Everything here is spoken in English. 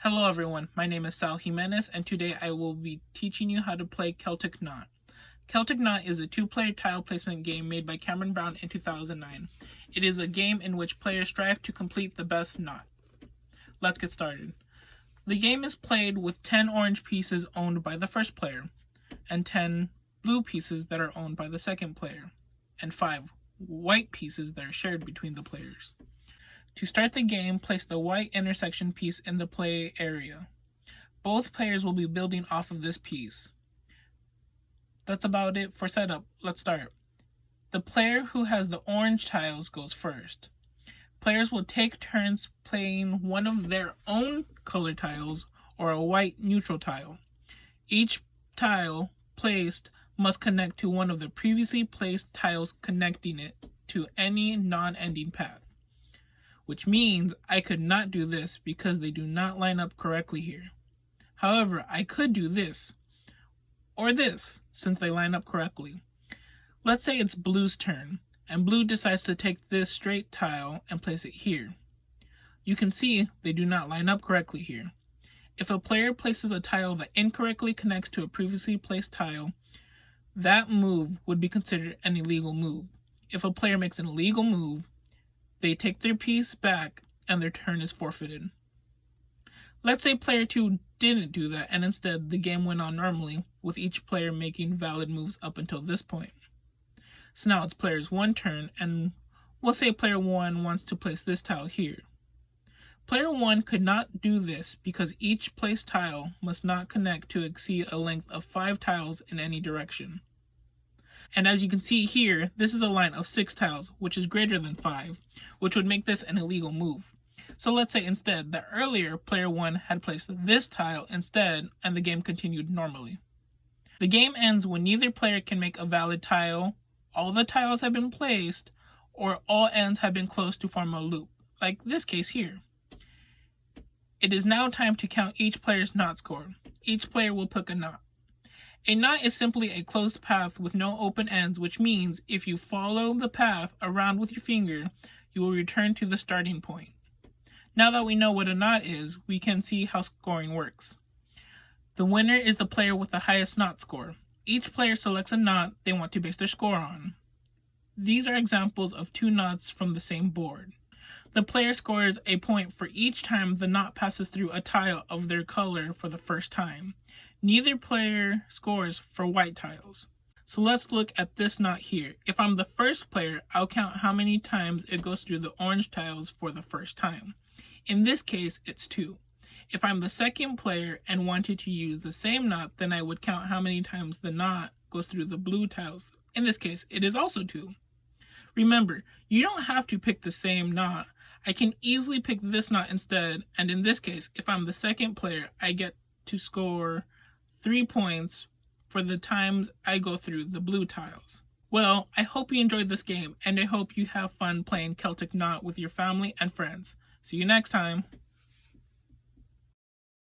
Hello everyone, my name is Sal Jimenez and today I will be teaching you how to play Celtic Knot. Celtic Knot is a two-player tile placement game made by Cameron Brown in 2009. It is a game in which players strive to complete the best knot. Let's get started. The game is played with 10 orange pieces owned by the first player, and 10 blue pieces that are owned by the second player, and 5 white pieces that are shared between the players. To start the game, place the white intersection piece in the play area. Both players will be building off of this piece. That's about it for setup. Let's start. The player who has the orange tiles goes first. Players will take turns playing one of their own color tiles or a white neutral tile. Each tile placed must connect to one of the previously placed tiles connecting it to any non-ending path. Which means I could not do this because they do not line up correctly here. However, I could do this, or this, since they line up correctly. Let's say it's blue's turn, and blue decides to take this straight tile and place it here. You can see they do not line up correctly here. If a player places a tile that incorrectly connects to a previously placed tile, that move would be considered an illegal move. If a player makes an illegal move, they take their piece back and their turn is forfeited. Let's say player 2 didn't do that and instead the game went on normally with each player making valid moves up until this point. So now it's player's 1 turn and we'll say player 1 wants to place this tile here. Player 1 could not do this because each placed tile must not connect to exceed a length of 5 tiles in any direction. And as you can see here, this is a line of 6 tiles, which is greater than 5, which would make this an illegal move. So let's say instead that earlier player 1 had placed this tile instead and the game continued normally. The game ends when neither player can make a valid tile, all the tiles have been placed, or all ends have been closed to form a loop, like this case here. It is now time to count each player's knot score. Each player will pick a knot. A knot is simply a closed path with no open ends, which means if you follow the path around with your finger, you will return to the starting point. Now that we know what a knot is, we can see how scoring works. The winner is the player with the highest knot score. Each player selects a knot they want to base their score on. These are examples of 2 knots from the same board. The player scores a point for each time the knot passes through a tile of their color for the first time. Neither player scores for white tiles. So let's look at this knot here. If I'm the first player, I'll count how many times it goes through the orange tiles for the first time. In this case, it's 2. If I'm the second player and wanted to use the same knot, then I would count how many times the knot goes through the blue tiles. In this case, it is also 2. Remember, you don't have to pick the same knot. I can easily pick this knot instead, and in this case, if I'm the second player, I get to score 3 points for the times I go through the blue tiles. Well, I hope you enjoyed this game, and I hope you have fun playing Celtic Knot with your family and friends. See you next time!